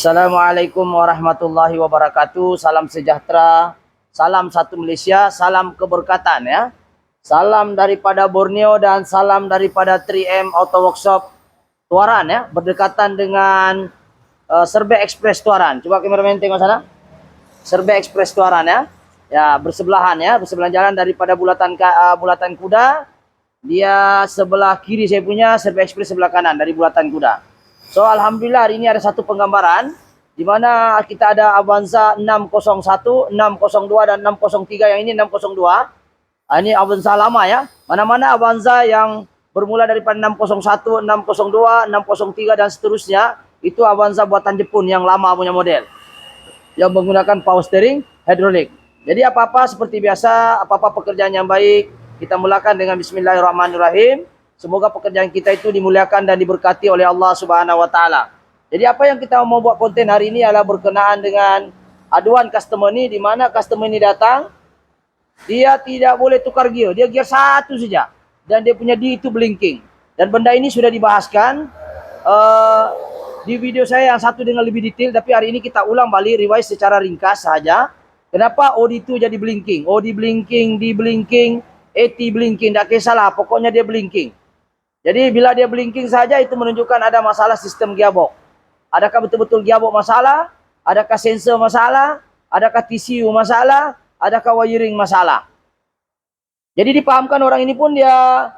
Assalamualaikum warahmatullahi wabarakatuh. Salam sejahtera, salam satu Malaysia, salam keberkatan ya. Salam daripada Borneo dan salam daripada 3M Auto Workshop Tuaran ya, berdekatan dengan Serbe Express Tuaran. Coba kameramen tengok sana. Serbe Express Tuaran ya. Ya, bersebelahan ya, bersebelahan jalan daripada Bulatan Kuda. Dia sebelah kiri saya punya, Serbe Express sebelah kanan dari Bulatan Kuda. So, alhamdulillah hari ini ada satu penggambaran di mana kita ada Avanza 601, 602 dan 603. Yang ini 602. Ini Avanza lama ya. Mana-mana Avanza yang bermula daripada 601, 602, 603 dan seterusnya, itu Avanza buatan Jepun yang lama punya model. Yang menggunakan power steering hidrolik. Jadi apa-apa seperti biasa, apa-apa pekerjaan yang baik, kita mulakan dengan bismillahirrahmanirrahim. Semoga pekerjaan kita itu dimuliakan dan diberkati oleh Allah Subhanahu wa taala. Jadi apa yang kita mau buat konten hari ini adalah berkenaan dengan aduan customer ni, di mana customer ni datang, dia tidak boleh tukar gear, dia gear satu saja dan dia punya D itu blinking. Dan benda ini sudah dibahaskan di video saya yang satu dengan lebih detail, tapi hari ini kita ulang balik revise secara ringkas saja. Kenapa OD itu jadi blinking? OD blinking, D blinking, AT blinking, tak kisahlah, pokoknya dia blinking. Jadi bila dia blinking saja itu menunjukkan ada masalah sistem gearbox. Adakah betul-betul gearbox masalah? Adakah sensor masalah? Adakah TCU masalah? Adakah wiring masalah? Jadi dipahamkan orang ini pun dia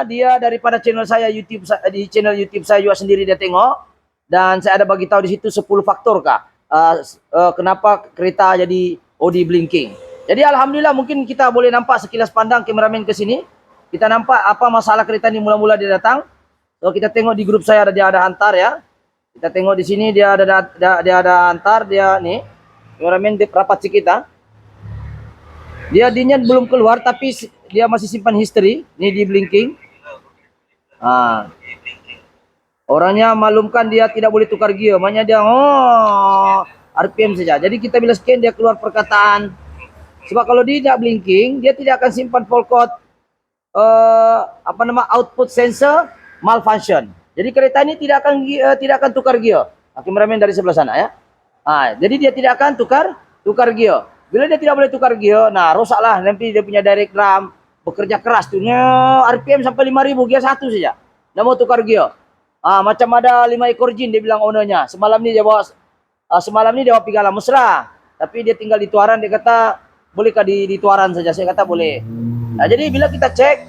dia daripada channel saya YouTube, di channel YouTube saya juga sendiri dia tengok, dan saya ada bagi tahu di situ 10 faktor kenapa kereta jadi OD blinking. Jadi alhamdulillah mungkin kita boleh nampak sekilas pandang kameramen ke sini. Kita nampak apa masalah kereta ni mula-mula dia datang. So kita tengok di grup saya dia ada hantar ya. Kita tengok di sini dia ada hantar, dia ni. Kameramen rapat sikit . Dia D-nya belum keluar tapi dia masih simpan history. Ni di blinking. Orangnya maklumkan dia tidak boleh tukar gear. Maknanya dia RPM saja. Jadi kita bila scan dia keluar perkataan. Sebab kalau dia tidak blinking, dia tidak akan simpan fault code output sensor malfunction. Jadi kereta ini tidak akan tukar gear. Kameramen dari sebelah sana ya. Jadi dia tidak akan tukar gear. Bila dia tidak boleh tukar gear, rosaklah nanti dia punya direct drum, bekerja keras tuh. RPM sampai 5000 gear satu saja. Dia mau tukar gear. Macam ada 5 ekor jin dia bilang ownernya. Semalam ni dia bawa pergi alam mesra. Tapi dia tinggal di Tuaran, dia kata bolehkah di Tuaran saja? Saya kata boleh. Jadi bila kita cek,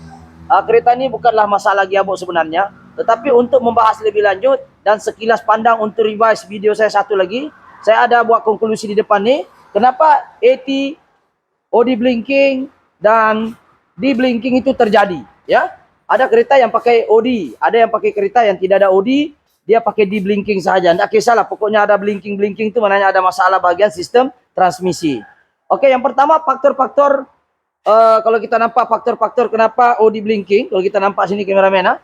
kereta ini bukanlah masalah gearbox sebenarnya, tetapi untuk membahas lebih lanjut dan sekilas pandang untuk revise video saya satu lagi, saya ada buat konklusi di depan ni, kenapa AT, OD blinking dan D blinking itu terjadi, ya. Ada kereta yang pakai OD, ada yang pakai kereta yang tidak ada OD, dia pakai D blinking saja. Tak kisahlah, pokoknya ada blinking itu maknanya ada masalah bagian sistem transmisi. Oke, yang pertama faktor-faktor. Kalau kita nampak faktor-faktor kenapa OD blinking, kalau kita nampak sini kameramen.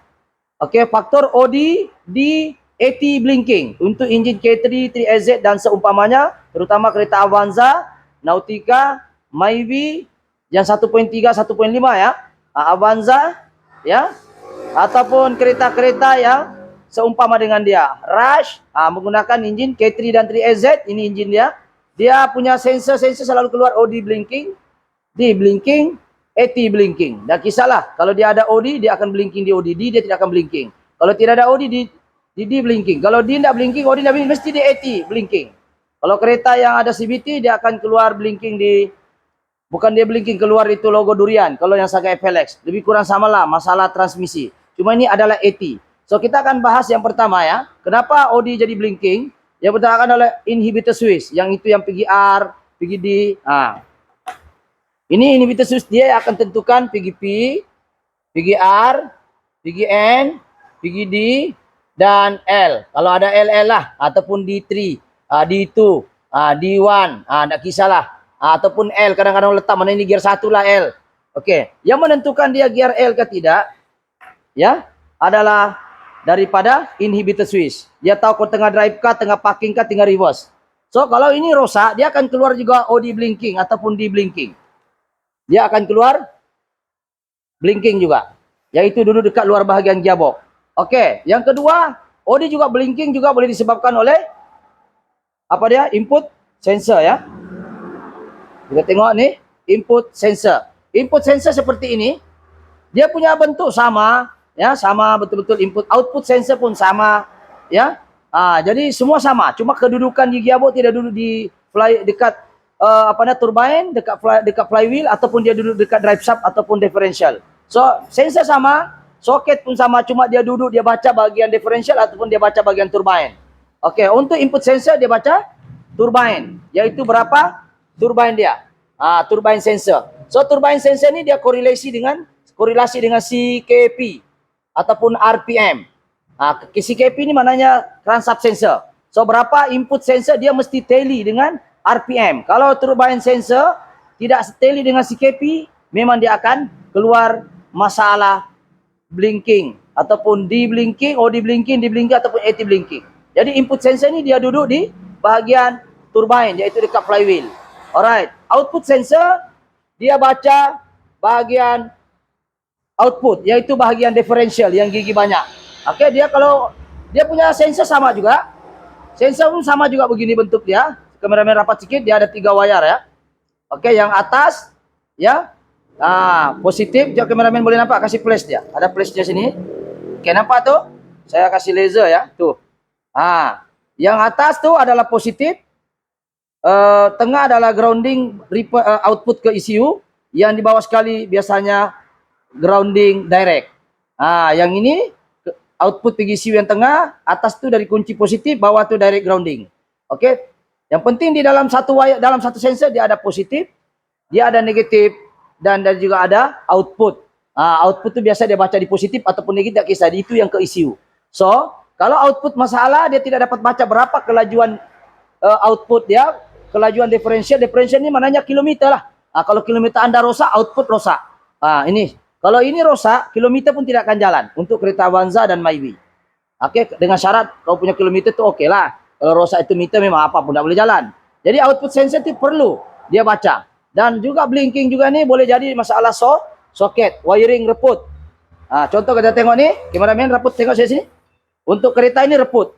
Oke, faktor OD, D, AT blinking untuk enjin K3, 3SZ dan seumpamanya, terutama kereta Avanza, Nautica, Myvi yang 1.3, 1.5 ya, Avanza ya, ataupun kereta-kereta yang seumpama dengan dia, Rush menggunakan enjin K3 dan 3SZ, ini enjin dia. Dia punya sensor selalu keluar OD blinking, D blinking, AT blinking. Tak kisahlah, kalau dia ada OD dia akan blinking di OD, D dia tidak akan blinking. Kalau tidak ada OD di D blinking. Kalau D tidak blinking, OD tidak blinking, mesti di AT blinking. Kalau kereta yang ada CVT dia akan keluar blinking bukan dia blinking keluar itu logo durian. Kalau yang Saga FLX lebih kurang samalah masalah transmisi. Cuma ini adalah AT. So kita akan bahas yang pertama ya. Kenapa OD jadi blinking? Yang pertama adalah inhibitor switch. Yang itu yang pergi R, pergi D. Ini inhibitor switch dia akan tentukan pergi P, pergi R, pergi N, pergi D, dan L. Kalau ada LL lah, ataupun D3, D2, D1, tak kisahlah. Ataupun L, kadang-kadang letak mana ini gear 1 lah L. Oke, yang menentukan dia gear L ke tidak, ya, adalah daripada inhibitor switch. Dia tahu kau tengah drive kah, tengah parking kah, tengah reverse. So, kalau ini rosak, dia akan keluar juga OD blinking ataupun D blinking. Dia akan keluar blinking juga. Yaitu dulu dekat luar bahagian gearbox. Oke, yang kedua, OD juga blinking juga boleh disebabkan oleh apa dia? Input sensor ya. Kita tengok nih, input sensor. Input sensor seperti ini, dia punya bentuk sama, ya, sama betul-betul input. Output sensor pun sama, ya. Jadi semua sama, cuma kedudukan di gearbox tidak duduk di dekat turbine, dekat flywheel, ataupun dia duduk dekat drive shaft ataupun differential. So, sensor sama, soket pun sama, cuma dia duduk, dia baca bagian differential ataupun dia baca bagian turbine. Oke, untuk input sensor dia baca turbine, yaitu berapa turbine dia. Turbine sensor. So, turbine sensor ini dia korelasi dengan CKP ataupun RPM. CKP ini maknanya crankshaft sensor. So, berapa input sensor dia mesti tally dengan RPM. Kalau turbine sensor tidak tally dengan CKP, memang dia akan keluar masalah blinking ataupun D-blinking, OD-blinking, D-blinking ataupun AT-blinking. Jadi input sensor ini dia duduk di bahagian turbine, iaitu dekat flywheel. Alright, output sensor dia baca bahagian output, iaitu bahagian differential yang gigi banyak. Oke, dia kalau dia punya sensor sama juga. Sensor pun sama juga begini bentuk dia. Kameramen rapat sedikit, dia ada 3 wayar ya. Oke, yang atas ya. Positif, jauh kameramen boleh nampak, kasih flash dia. Ada flashnya sini. Oke, nampak tuh? Saya kasih laser ya, tuh. Yang atas tuh adalah positif. Tengah adalah grounding output ke ECU. Yang di bawah sekali biasanya grounding direct. Yang ini output pergi ECU yang tengah, atas tuh dari kunci positif, bawah tuh direct grounding. Oke. Yang penting di dalam satu wire, dalam satu sensor dia ada positif, dia ada negatif, dan juga ada output. Output itu biasa dia baca di positif ataupun negatif, tak kisah, itu yang ke ECU. So, kalau output masalah, dia tidak dapat baca berapa kelajuan output dia, kelajuan differential ini maknanya kilometer lah. Kalau kilometer Anda rosak, output rosak. Ini, kalau ini rosak, kilometer pun tidak akan jalan untuk kereta Avanza dan Myvi. Oke, dengan syarat kalau punya kilometer itu oke lah. Kalau rosak itu meter memang apa pun tidak boleh jalan. Jadi output sensor itu perlu dia baca. Dan juga blinking juga nih boleh jadi masalah soket, wiring reput. Contoh kita tengok nih, kameramen reput, tengok saya sini. Untuk kereta ini reput.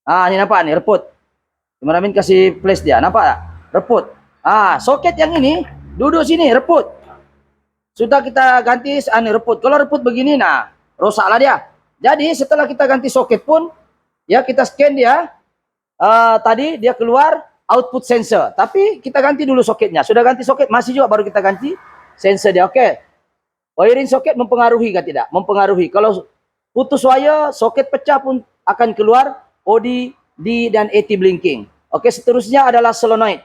Ini nampak nih reput. Kameramen kasih flash dia, nampak tak? Reput. Soket yang ini duduk sini reput. Sudah kita ganti reput. Kalau reput begini, rosaklah dia. Jadi setelah kita ganti soket pun, ya kita scan dia. Tadi dia keluar output sensor, tapi kita ganti dulu soketnya. Sudah ganti soket, masih juga baru kita ganti sensor dia. Oke. Wiring soket mempengaruhi kan tidak? Mempengaruhi. Kalau putus wire, soket pecah pun akan keluar OD, D, dan AT blinking. Oke, seterusnya adalah solenoid.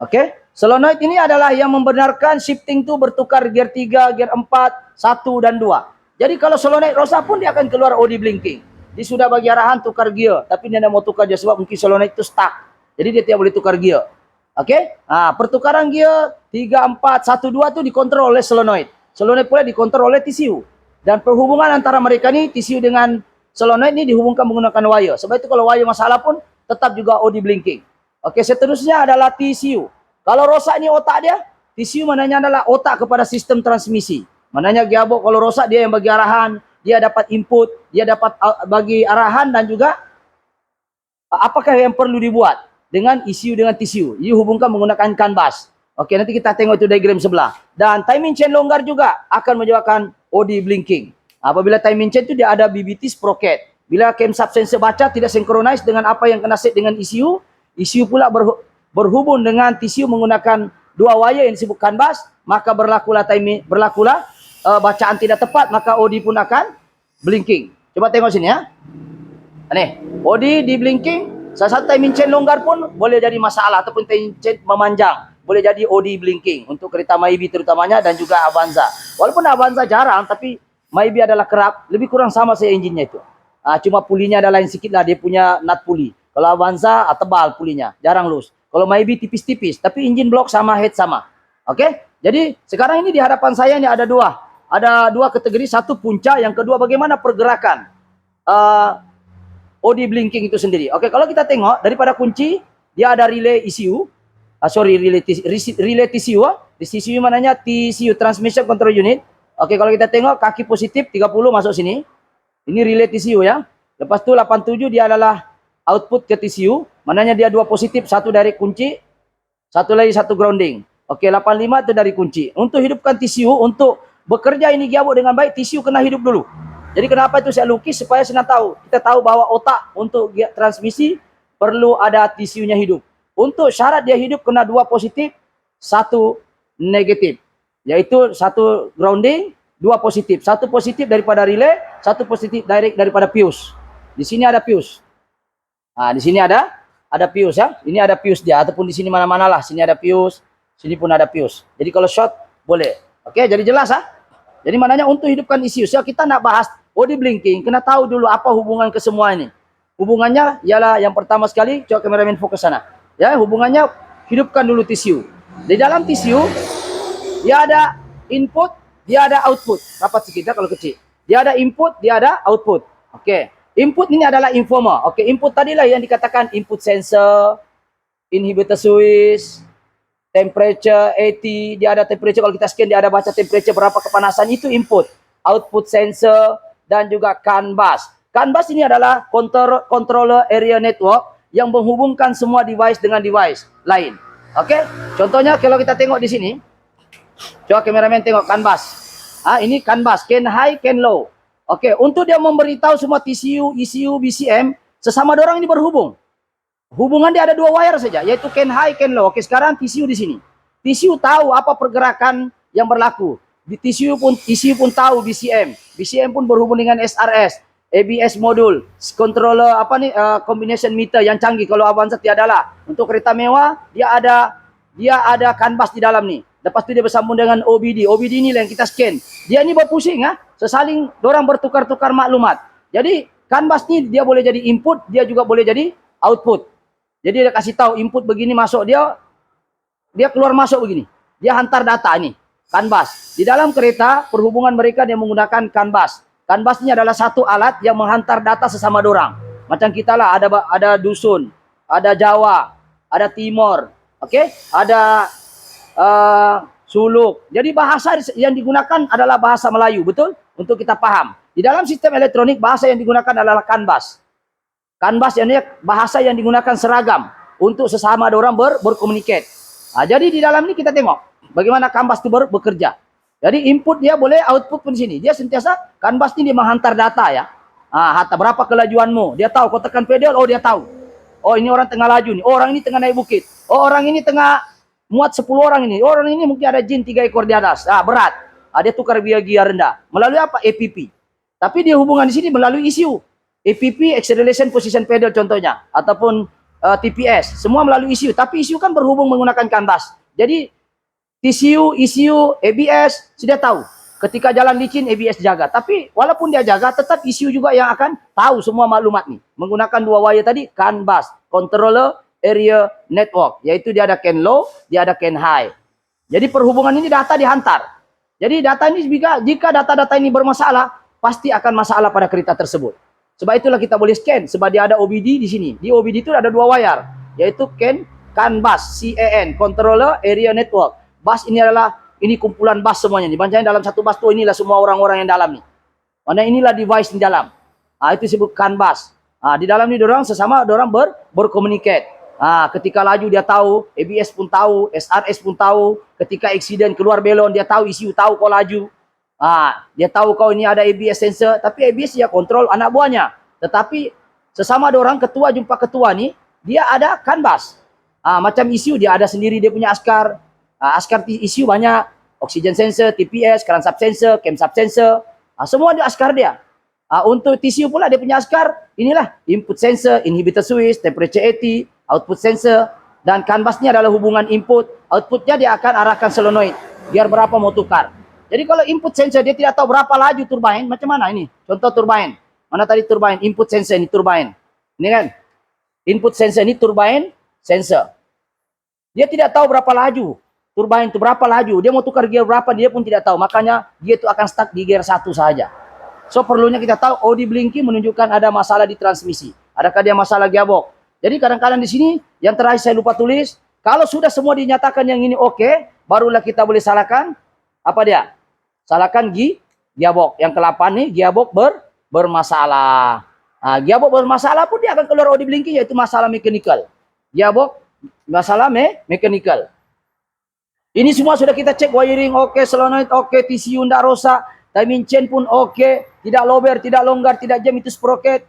Oke, solenoid ini adalah yang membenarkan shifting itu bertukar gear 3, gear 4, 1, dan 2. Jadi kalau solenoid rosak pun dia akan keluar OD blinking. Dia sudah bagi arahan tukar gear, tapi dia tidak mau tukar dia sebab mungkin solenoid itu stuck. Jadi dia tidak boleh tukar gear. Oke? Pertukaran gear 3, 4, 1, 2 itu dikontrol oleh solenoid. Solenoid pula dikontrol oleh TCU. Dan perhubungan antara mereka ini, TCU dengan solenoid ini dihubungkan menggunakan wire. Sebab itu kalau wire masalah pun tetap juga OD blinking. Oke, seterusnya adalah TCU. Kalau rosak ini otak dia, TCU maknanya adalah otak kepada sistem transmisi. Maknanya gearbox kalau rosak dia yang bagi arahan, dia dapat input, dia dapat bagi arahan, dan juga apakah yang perlu dibuat dengan ECU dengan TCU. Ini hubungkan menggunakan CAN bus. Oke, nanti kita tengok itu diagram sebelah. Dan timing chain longgar juga akan menyebabkan OD blinking. Apabila timing chain itu dia ada BBT sprocket. Bila camshaft sensor baca tidak synchronize dengan apa yang kena set dengan ECU, ECU pula berhubung dengan TCU menggunakan 2 wire yang disebut CAN bus, maka berlakulah bacaan tidak tepat, maka OD pun akan blinking. Coba tengok sini ya. Nih, OD di blinking, salah satu timing chain longgar pun boleh jadi masalah, ataupun timing chain memanjang, boleh jadi OD blinking untuk kereta Myvi terutamanya dan juga Avanza. Walaupun Avanza jarang, tapi Myvi adalah kerap, lebih kurang sama saya engine-nya itu. Cuma pulinya ada lain sedikit lah, dia punya nut puli. Kalau Avanza tebal pulinya, jarang loose. Kalau Myvi tipis-tipis, tapi engine block sama, head sama. Oke? Jadi sekarang ini di hadapan saya ini ada dua kategori, satu puncak, yang kedua bagaimana pergerakan OD blinking itu sendiri. Oke, kalau kita tengok daripada kunci, dia ada relay ECU, relay TCU. TCU mananya TCU Transmission Control Unit. Oke, kalau kita tengok kaki positif 30 masuk sini. Ini relay TCU ya. Lepas tu 87 dia adalah output ke TCU. Maknanya dia 2 positif, 1 dari kunci, 1 lagi 1 grounding. Okey, 85 itu dari kunci. Untuk hidupkan TCU, untuk bekerja ini gearbox dengan baik, TCU kena hidup dulu. Jadi kenapa itu saya lukis supaya senang tahu. Kita tahu bahwa otak untuk transmisi perlu ada TCU-nya hidup. Untuk syarat dia hidup kena 2 positif, 1 negatif. Yaitu 1 grounding, 2 positif. 1 positif daripada relay, 1 positif direct daripada fuse. Di sini ada fuse. Nah, di sini ada fuse ya. Ini ada fuse dia, ataupun di sini mana-mana lah. Sini ada fuse, sini pun ada fuse. Jadi kalau short boleh. Oke, jadi jelas ah. Jadi maknanya untuk hidupkan ECU, so kita nak bahas body blinking, kena tahu dulu apa hubungan ke semua ini. Hubungannya ialah yang pertama sekali, coba kameramen fokus sana. Ya, hubungannya hidupkan dulu TCU. Di dalam TCU dia ada input, dia ada output. Rapat sedikit kalau kecil. Dia ada input, dia ada output. Oke. Input ini adalah informer. Oke, input tadilah yang dikatakan input sensor, inhibitor switch, temperature 80, dia ada temperature, kalau kita scan dia ada baca temperature berapa kepanasan, itu input. Output sensor dan juga CAN bus. CAN bus ini adalah controller area network yang menghubungkan semua device dengan device lain. Oke, contohnya kalau kita tengok di sini, coba kameramen tengok CAN bus. Ini CAN bus, CAN high, CAN low. Oke, untuk dia memberitahu semua TCU, ECU, BCM, sesama dorang ini berhubung. Hubungan dia ada 2 wire saja, yaitu CAN high, CAN low. Oke, sekarang TCU di sini. TCU tahu apa pergerakan yang berlaku. Di TCU pun tahu BCM. BCM pun berhubung dengan SRS, ABS modul, controller combination meter yang canggih. Kalau Avanza tiadalah. Untuk kereta mewah dia ada CAN bus di dalam nih. Lepas tu dia bersambung dengan OBD. OBD ini yang kita scan. Dia ni berpusing sesaling dorang bertukar-tukar maklumat. Jadi CAN bus ni dia boleh jadi input, dia juga boleh jadi output. Jadi dia kasih tahu input begini masuk, dia keluar masuk begini. Dia hantar data ini, CAN bus. Di dalam kereta perhubungan mereka dia menggunakan CAN bus. CAN bus ini adalah satu alat yang menghantar data sesama dorang. Macam kita lah, ada dusun, ada Jawa, ada Timor, ada Suluk. Jadi bahasa yang digunakan adalah bahasa Melayu, betul? Untuk kita paham. Di dalam sistem elektronik bahasa yang digunakan adalah CAN bus. CAN bus ini bahasa yang digunakan seragam untuk sesama orang berkomunikasi. Jadi di dalam ini kita tengok bagaimana CAN bus itu bekerja. Jadi input dia boleh, output pun di sini. Dia sentiasa CAN bus ini dia menghantar data ya. Berapa kelajuanmu? Dia tahu. Kau tekan pedal, oh dia tahu. Oh ini orang tengah laju nih. Oh, orang ini tengah naik bukit. Oh orang ini tengah muat 10 orang ini. Orang ini mungkin ada jin 3 ekor di atas. Berat. Dia tukar gear rendah. Melalui apa? APP. Tapi dia hubungan di sini melalui ECU. APP, acceleration position pedal contohnya, ataupun TPS, semua melalui ECU. Tapi ECU kan berhubung menggunakan CAN bus. Jadi TCU, ECU, ABS sudah tahu. Ketika jalan licin, ABS jaga. Tapi walaupun dia jaga, tetap ECU juga yang akan tahu semua maklumat nih. Menggunakan 2 wire tadi, CAN bus, controller area network, yaitu dia ada CAN low, dia ada CAN high. Jadi perhubungan ini data dihantar. Jadi data ini jika data-data ini bermasalah, pasti akan masalah pada kereta tersebut. Sebab itulah kita boleh scan. Sebab dia ada OBD di sini. Di OBD itu ada 2 wire. Yaitu CAN bus, CAN, Controller Area Network. Bus ini kumpulan bus semuanya. Dibancanya dalam satu bus itu inilah semua orang-orang yang dalam nih. Mana inilah device di dalam. Itu disebut CAN bus. Di dalam ini dorang sesama dorang berkomunikasi. Ketika laju dia tahu, ABS pun tahu, SRS pun tahu. Ketika accident keluar belon dia tahu, ECU tahu kau laju. Dia tahu kau ini ada ABS sensor, tapi ABS dia kontrol anak buahnya. Tetapi sesama dorang ketua jumpa ketua nih, dia ada CAN bus. Macam ECU dia ada sendiri dia punya askar. Askar ECU banyak, oxygen sensor, TPS, current sub sensor, cam sub sensor. Semua dia askar dia. Untuk TCU pula dia punya askar, inilah input sensor, inhibitor switch, temperature 80, output sensor, dan CAN bus ni adalah hubungan input, outputnya dia akan arahkan solenoid, biar berapa mau tukar. Jadi kalau input sensor dia tidak tahu berapa laju turbine, macam mana ini? Contoh turbine. Mana tadi turbine? Input sensor ini turbine. Ini kan? Input sensor ini turbine sensor. Dia tidak tahu berapa laju. Turbine itu berapa laju. Dia mau tukar gear berapa, dia pun tidak tahu. Makanya dia itu akan stuck di gear 1 saja. So perlunya kita tahu OD blinking menunjukkan ada masalah di transmisi. Adakah dia masalah gearbox? Jadi kadang-kadang di sini yang terakhir saya lupa tulis, kalau sudah semua dinyatakan yang ini oke, barulah kita boleh salahkan apa dia? Salahkan gearbox. Yang ke-8 nih gearbox bermasalah. Gearbox bermasalah pun dia akan keluar OD blinking, yaitu masalah mechanical. Gearbox masalah mechanical. Ini semua sudah kita cek, wiring oke, solenoid oke, TCU tidak rosak, timing chain pun oke, tidak lower, tidak longgar, tidak jam, itu sprocket.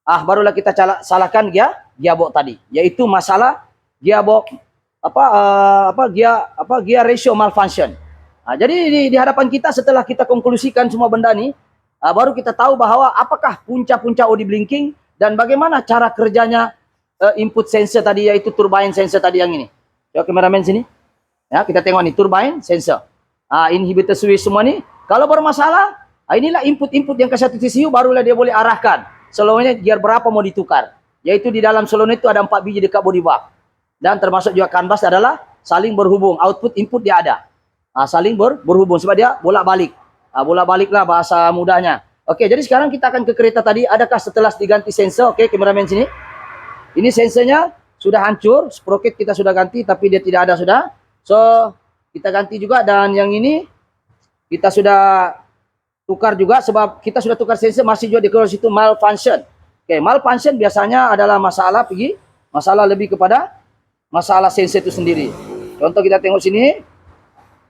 Barulah kita salahkan gearbox tadi, yaitu masalah gearbox gear ratio malfunction. Jadi di hadapan kita, setelah kita konklusikan semua benda ini, baru kita tahu bahwa apakah punca-punca OD blinking dan bagaimana cara kerjanya input sensor tadi, yaitu turbine sensor tadi yang ini. Coba kameramen sini. Ya, kita tengok nih turbine sensor. Inhibitor switch semua nih. Kalau bermasalah, inilah input-input yang ke satu TCU, barulah dia boleh arahkan solenoidnya gear berapa mau ditukar. Yaitu di dalam solenoid itu ada 4 biji dekat body valve. Dan termasuk juga CAN bus adalah saling berhubung. Output input dia ada. Saling berhubung sebab dia bolak-balik. Bolak-baliklah bahasa mudahnya. Oke, jadi sekarang kita akan ke kereta tadi. Adakah setelah diganti sensor? Oke, kameramen sini. Ini sensornya sudah hancur, sprocket kita sudah ganti tapi dia tidak ada sudah. So, kita ganti juga, dan yang ini kita sudah tukar juga sebab kita sudah tukar sensor, masih juga di situ malfunction. Oke, malfunction biasanya adalah masalah lebih kepada masalah sensor itu sendiri. Contoh kita tengok sini.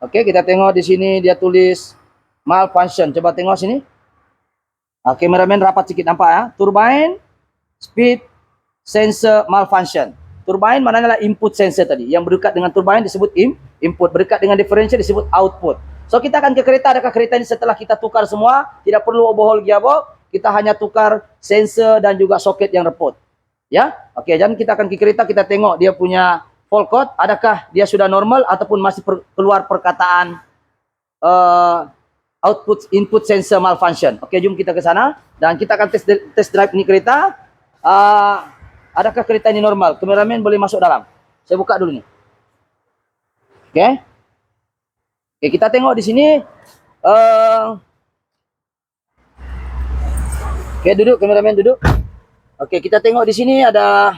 Oke, kita tengok di sini dia tulis malfunction. Coba tengok sini. Kameramen rapat sedikit, nampak ya? Turbine speed sensor malfunction. Turbine maknanya adalah input sensor tadi. Yang berdekat dengan turbine disebut input, berdekat dengan differential disebut output. So kita akan ke kereta. Adakah kereta ini setelah kita tukar semua, tidak perlu overhaul gearbox, kita hanya tukar sensor dan juga soket yang repot. Ya, oke. Dan kita akan ke kereta, kita tengok dia punya fault code, adakah dia sudah normal ataupun masih keluar perkataan output input sensor malfunction. Oke, jom kita ke sana dan kita akan test drive ini kereta. Adakah kereta ini normal? Kameramen boleh masuk dalam. Saya buka dulu nih. Oke. Oke, kita tengok di sini. Oke, duduk kameramen, duduk. Oke, kita tengok di sini ada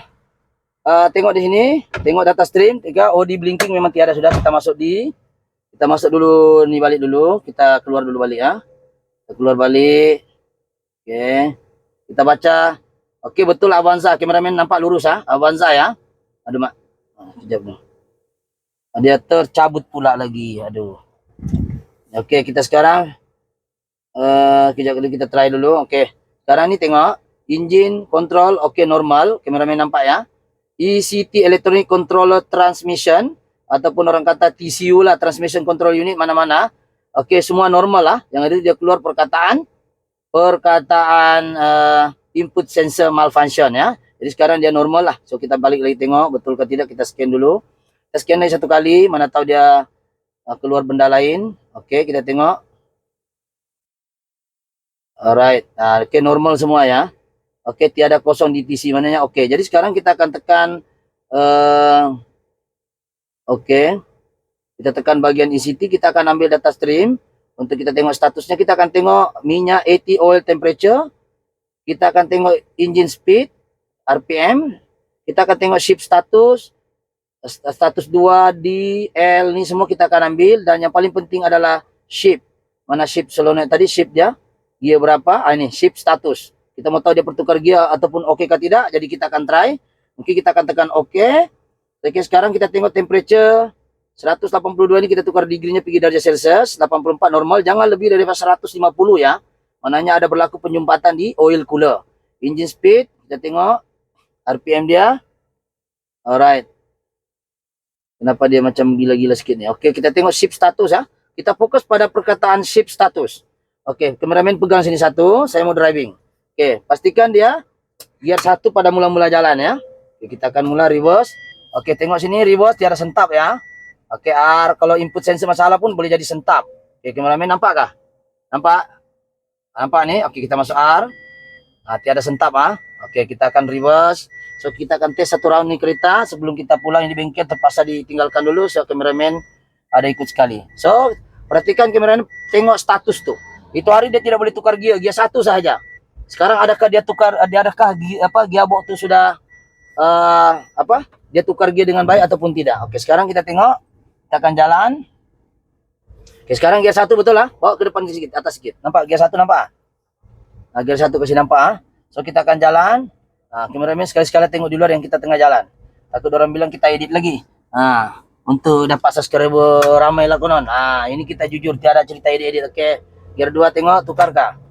tengok di sini, tengok data stream, OD blinking memang tiada sudah. Kita masuk dulu nih, balik dulu. Kita keluar dulu balik ya. Kita keluar balik. Oke. Kita baca. Oke, betul Avanza. Kameramen nampak lurus Avanza ya. Aduh mak. Sekejap nih. Dia tercabut pula lagi. Aduh. Oke, kita sekarang kejap dulu, kita try dulu. Oke. Sekarang ini tengok engine control oke, normal. Kameramen nampak ya. ECT electronic controller transmission ataupun orang kata TCU lah, transmission control unit mana-mana. Oke, semua normal lah. Yang ada dia keluar perkataan input sensor malfunction ya. Jadi sekarang dia normal lah. So kita balik lagi tengok betul ke tidak, kita scan dulu. Kita scan lagi satu kali, mana tahu dia keluar benda lain. Oke, kita tengok. Alright. Oke, normal semua ya. Oke, tiada kosong di TC mananya. Oke, jadi sekarang kita akan tekan oke. Kita tekan bagian ECT, kita akan ambil data stream. Untuk kita tengok statusnya, kita akan tengok minyak, AT oil temperature. Kita akan tengok engine speed, RPM. Kita akan tengok ship status, status 2, D, L, ini semua kita akan ambil. Dan yang paling penting adalah ship. Mana ship solenoid tadi, ship dia, gear berapa? Ini ship status. Kita mau tahu dia bertukar gear ataupun oke kah tidak. Jadi kita akan try. Mungkin kita akan tekan oke. Oke, sekarang kita tengok temperature 182 ini kita tukar degree-nya pergi derajat Celsius, 84 normal, jangan lebih dari 150 ya. Mananya ada berlaku penyumpatan di oil cooler. Engine speed, kita tengok RPM dia. Alright. Kenapa dia macam gila-gila sikit ni? Oke, kita tengok ship status ya. Kita fokus pada perkataan ship status. Oke, kameramen pegang sini satu, saya mau driving. Oke, pastikan dia gear 1 pada mula-mula jalan ya. Oke, kita akan mula reverse. Oke, tengok sini reverse tiada sentap ya. Oke, R kalau input sensor masalah pun boleh jadi sentap. Oke, kameramen nampak kah? Nampak? Nampak nih? Oke, kita masuk R. Tiada sentap Oke, kita akan reverse. So, kita akan tes satu round nih kereta. Sebelum kita pulang di bengkel terpaksa ditinggalkan dulu. So, kameramen ada ikut sekali. So, perhatikan kameramen, tengok status tuh. Itu hari dia tidak boleh tukar gear 1 saja. Sekarang adakah dia tukar, gearbox itu sudah dia tukar gear dengan baik ataupun tidak. Oke, sekarang kita tengok, kita akan jalan. Oke, sekarang gear 1 betul lah. Bawa ke depan sedikit, atas sedikit. Nampak gear 1 nampak? Gear 1 kasih nampak So kita akan jalan. Kameramen sekali-sekala tengok di luar yang kita tengah jalan. Takut orang bilang kita edit lagi. Untuk dapat subscriber ramai lah konon. Ini kita jujur, tiada cerita edit-edit. Oke. Gear 2 tengok, tukar kah?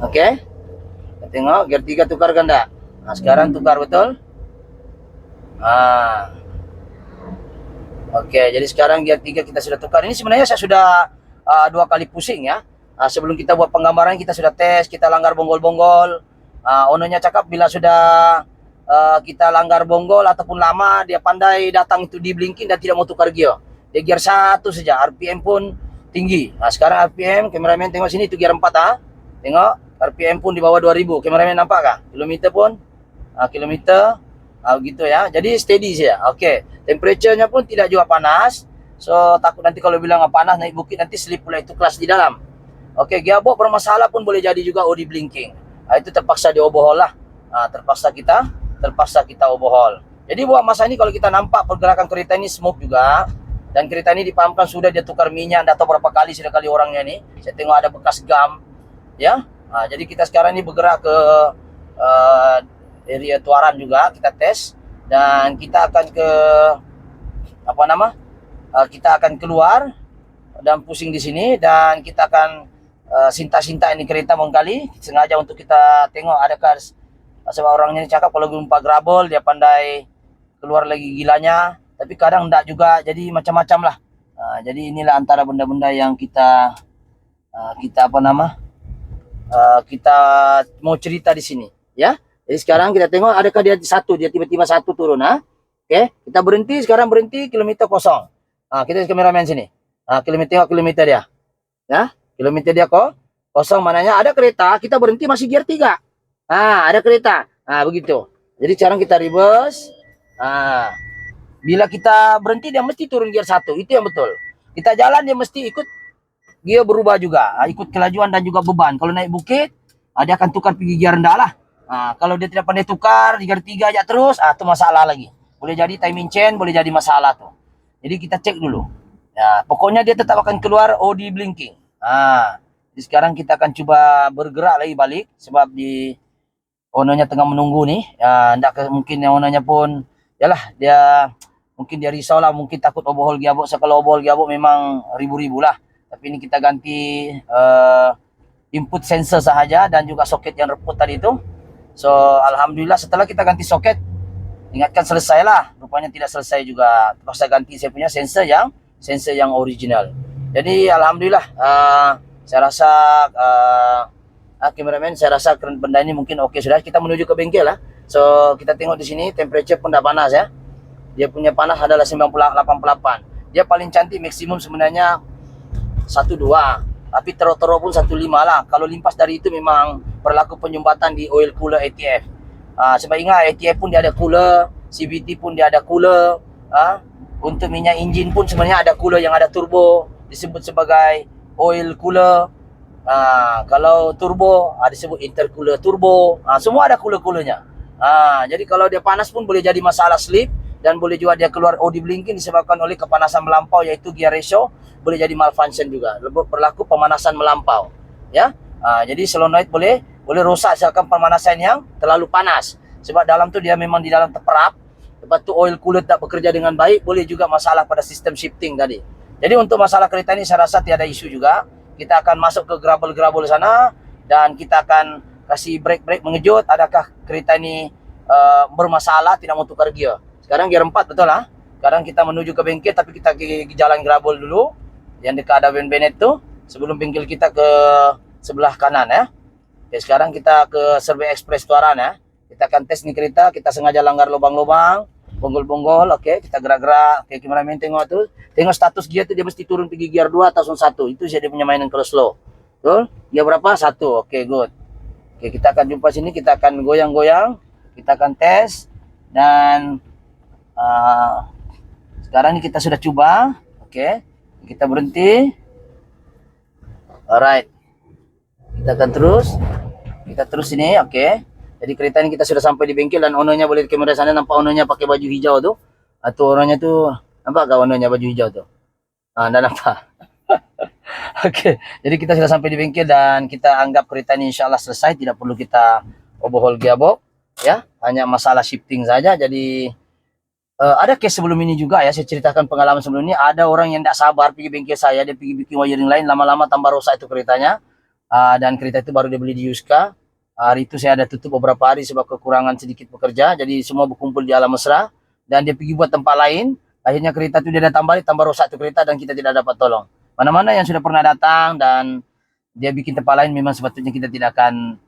Oke. Tengok, gear 3 tukar kan enggak? Sekarang tukar betul. Oke, jadi sekarang gear 3 kita sudah tukar. Ini sebenarnya saya sudah 2 kali pusing ya. Sebelum kita buat penggambaran kita sudah tes, kita langgar bonggol-bonggol. Ononya cakap bila sudah kita langgar bonggol ataupun lama, dia pandai datang itu di blinking dan tidak mau tukar gear. Dia gear 1 saja, RPM pun tinggi. Sekarang RPM, kameramen tengok sini itu gear 4 Tengok, RPM pun di bawah 2000. Kameramen nampak kah? Kilometer pun kilometer begitu ya. Jadi steady saja. Oke. Temperaturenya pun tidak juga panas. So takut nanti kalau bilang panas naik bukit nanti slip pula itu kelas di dalam. Oke, gearbox bermasalah pun boleh jadi juga OD blinking. Itu terpaksa dioverhaul lah. Terpaksa kita overhaul. Jadi buat masa ini kalau kita nampak pergerakan kereta ini smooth juga, dan kereta ini dipahamkan sudah dia tukar minyak, tidak tahu berapa kali sudah kali orangnya ini. Saya tengok ada bekas gam, ya. Jadi kita sekarang ini bergerak ke area Tuaran juga, kita tes, dan kita akan ke kita akan keluar dan pusing di sini, dan kita akan sinta-sinta ini kereta mengkali sengaja untuk kita tengok adakah sebab orangnya ini cakap kalau gempa grabol dia pandai keluar lagi gilanya, tapi kadang enggak juga, jadi macam-macam lah. Jadi inilah antara benda-benda yang kita kita mau cerita di sini ya. Jadi sekarang kita tengok adakah dia tiba-tiba satu turun. Oke, kita berhenti, sekarang berhenti kilometer kosong. Kita kameramen sini. Kilometer dia. Ya, kilometer dia kosong, mananya ada kereta, kita berhenti masih gear 3. Ada kereta. Begitu. Jadi sekarang kita reverse. Bila kita berhenti dia mesti turun gear 1. Itu yang betul. Kita jalan dia mesti ikut gear berubah juga. Ikut kelajuan dan juga beban. Kalau naik bukit, dia akan tukar pergi gear rendah lah. Kalau dia tidak pandai tukar, gear 3 aja terus, itu masalah lagi. Boleh jadi timing chain, boleh jadi masalah tuh. Jadi kita cek dulu. Ya, pokoknya dia tetap akan keluar OD blinking. Jadi sekarang kita akan coba bergerak lagi balik sebab di ownernya tengah menunggu nih. Mungkin yang ownernya pun dia mungkin dia risau lah, mungkin takut overhaul gearbox. Kalau overhaul gearbox memang ribu-ribu lah. Tapi ini kita ganti input sensor sahaja dan juga soket yang reput tadi itu. So alhamdulillah setelah kita ganti soket, ingatkan selesai lah. Rupanya tidak selesai juga. Terpaksa ganti saya punya sensor yang original. Jadi alhamdulillah saya rasa kameramen, saya rasa benda ini mungkin oke sudah. Kita menuju ke bengkel lah. So kita tengok di sini temperature pun dah panas ya. Dia punya panas adalah 88. Dia paling cantik maksimum sebenarnya 12, tapi teruk-teruk pun 15 lah. Kalau limpas dari itu memang berlaku penyumbatan di oil cooler ATF. Sebab ingat ATF pun dia ada cooler, CVT pun dia ada cooler. Untuk minyak enjin pun sebenarnya ada cooler yang ada turbo, disebut sebagai oil cooler. Kalau turbo disebut intercooler turbo. Semua ada cooler-coolernya. Jadi kalau dia panas pun boleh jadi masalah slip, dan boleh juga dia keluar OD blinking disebabkan oleh kepanasan melampau, yaitu gear ratio boleh jadi malfunction juga. Berlaku pemanasan melampau ya. Jadi solenoid boleh rosak misalkan pemanasan yang terlalu panas, sebab dalam tu dia memang di dalam terperap. Lepas tu oil cooler tak bekerja dengan baik, boleh juga masalah pada sistem shifting tadi. Jadi untuk masalah kereta ini saya rasa tiada isu juga. Kita akan masuk ke gravel sana dan kita akan kasih break mengejut adakah kereta ini bermasalah tidak mau tukar gear. Sekarang gear 4 betul lah. Sekarang kita menuju ke bengkel, tapi kita ke jalan gravel dulu yang dekat ada Benet tu sebelum bengkel kita ke sebelah kanan ya. Oke, sekarang kita ke Survey Express Tuaran ya. Kita akan tes nih kereta, kita sengaja langgar lubang-lubang, bonggol-bonggol. Oke, kita gerak-gerak. Oke, kameramen tengok tu. Tengok status gear tu dia mesti turun pergi gear 2 atau 1. Itu saja dia punya mainan kalau slow. Betul? Gear berapa? 1. Oke, good. Oke, kita akan jumpa sini, kita akan goyang-goyang. Kita akan tes dan sekarang ini kita sudah coba. Oke. Kita berhenti. Alright. Kita akan terus ini, oke. Jadi kereta ini kita sudah sampai di bengkel dan ownernya boleh di kamera sana nampak ownernya pakai baju hijau tu. Atau ownernya tu nampak enggak ownernya baju hijau tu? Enggak nampak. Oke, jadi kita sudah sampai di bengkel dan kita anggap kereta ini insya Allah selesai, tidak perlu kita overhaul gearbox, ya, hanya masalah shifting saja. Jadi ada case sebelum ini juga ya, saya ceritakan pengalaman sebelum ini. Ada orang yang tidak sabar pergi bengkel saya, dia pergi bikin wiring lain, lama-lama tambah rusak itu keretanya. Dan kereta itu baru dia beli di Yuska. Hari itu saya ada tutup beberapa hari sebab kekurangan sedikit pekerja, jadi semua berkumpul di alam mesra dan dia pergi buat tempat lain. Akhirnya kereta itu dia datang balik, tambah rusak itu kereta dan kita tidak dapat tolong. Mana-mana yang sudah pernah datang dan dia bikin tempat lain, memang sepatutnya kita tidak akan,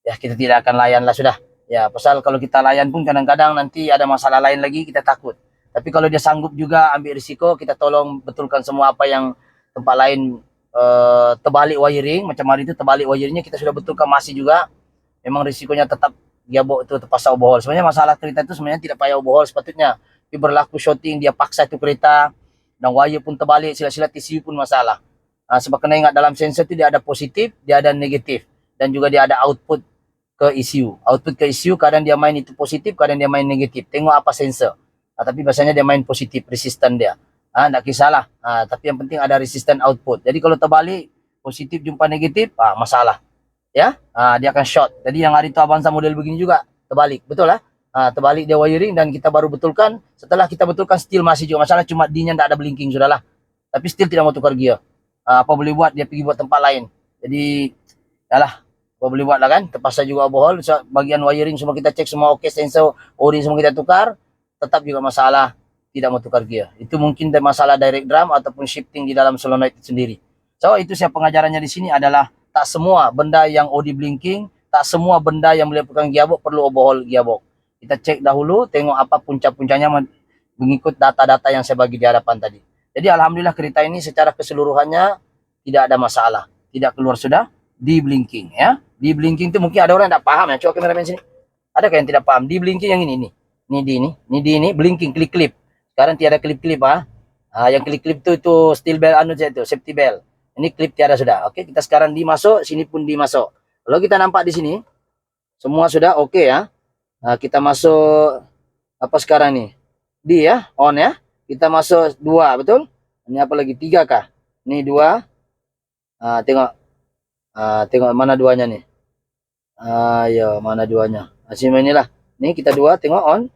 ya kita tidak akan layan lah sudah. Ya, pasal kalau kita layan pun kadang-kadang nanti ada masalah lain lagi, kita takut. Tapi kalau dia sanggup juga ambil risiko, kita tolong betulkan semua apa yang tempat lain terbalik wiring, macam hari itu terbalik wiringnya kita sudah betulkan masih juga. Memang risikonya tetap gearbox itu terpaksa overhaul. Sebenarnya masalah kereta itu sebenarnya tidak payah overhaul sepatutnya. Tapi berlaku shorting, dia paksa itu kereta, dan wire pun terbalik, sila-sila TCU pun masalah. Sebab kena ingat dalam sensor itu dia ada positif, dia ada negatif, dan juga dia ada output ke ECU. Output ke ECU kadang dia main itu positif, kadang dia main negatif. Tengok apa sensor. Tapi biasanya dia main positif, resisten dia. Tidak kisahlah. Tapi yang penting ada resisten output. Jadi kalau terbalik, positif jumpa negatif, masalah. Ya, dia akan short. Jadi yang hari itu Avanza model begini juga terbalik, betul lah. Terbalik dia wiring dan kita baru betulkan. Setelah kita betulkan still masih juga masalah, cuma D-nya tidak ada blinking sudahlah. Tapi still tidak mau tukar gear. Apa boleh buat, dia pergi buat tempat lain. Jadi, yalah, apa boleh buat lah kan. Terpaksa juga overhaul. Bagian wiring semua kita cek semua oke, sensor, o-ring semua kita tukar. Tetap juga masalah, tidak mau tukar gear. Itu mungkin masalah direct drum ataupun shifting di dalam solenoid itu sendiri. So, itu saya pengajarannya di sini adalah tak semua benda yang OD blinking, tak semua benda yang melibatkan gearbox perlu overhaul gearbox. Kita cek dahulu, tengok apa punca-puncanya mengikut data-data yang saya bagi di hadapan tadi. Jadi alhamdulillah kereta ini secara keseluruhannya tidak ada masalah. Tidak keluar sudah di blinking ya. Di blinking itu mungkin ada orang yang tidak paham ya. Coba kameramen sini. Ada yang tidak paham? Di blinking yang ini. Ini blinking klip-klip. Sekarang tiada klip-klip yang klip-klip itu steel belt itu, safety belt. Ini klip tiada sudah. Oke, kita sekarang dimasuk, sini pun dimasuk. Kalau kita nampak di sini, semua sudah oke ya. Kita masuk apa sekarang nih? D ya, on ya. Kita masuk 2, betul? Ini apa lagi? 3 kah? Ini 2. Tengok. Tengok mana duanya nih. Ya, mana duanya? Sini inilah. Ini kita 2, tengok on.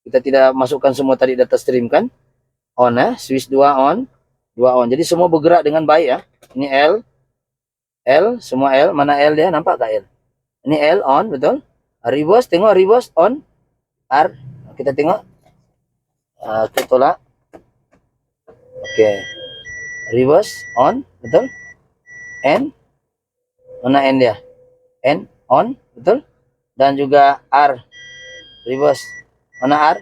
Kita tidak masukkan semua tadi data stream kan? On ya, switch 2 on. 2 on. Jadi semua bergerak dengan baik ya. Ini L, semua L. Mana L dia? Nampak tak L? Ini L on, betul? Reverse, tengok reverse on. R, kita tengok. Kita tolak. Oke. Reverse on, betul? N, mana N dia? N on, betul? Dan juga R, reverse. Mana R?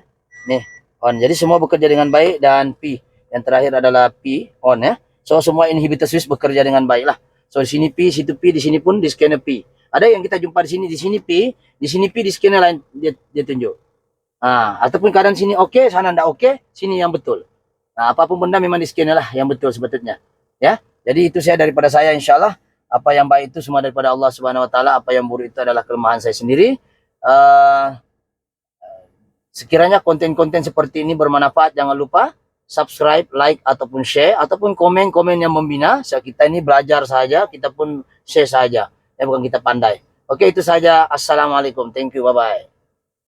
Nih, on. Jadi semua bekerja dengan baik dan P. Yang terakhir adalah P on ya. So semua inhibitor switch bekerja dengan baik lah. So di sini P, situ P, di sini pun di scanner P. Ada yang kita jumpa di sini P, di scanner lain dia tunjuk. Ataupun kadang sini oke, sana enggak oke, sini yang betul. Apapun benda memang di scanner lah yang betul sebetulnya. Ya. Jadi itu saya daripada saya insyaallah. Apa yang baik itu semua daripada Allah Subhanahu wa taala, apa yang buruk itu adalah kelemahan saya sendiri. Sekiranya konten-konten seperti ini bermanfaat, jangan lupa subscribe, like, ataupun share, ataupun komen-komen yang membina. Kita ini belajar saja, kita pun share saja. Bukan kita pandai. Oke, itu saja. Assalamualaikum. Thank you. Bye-bye.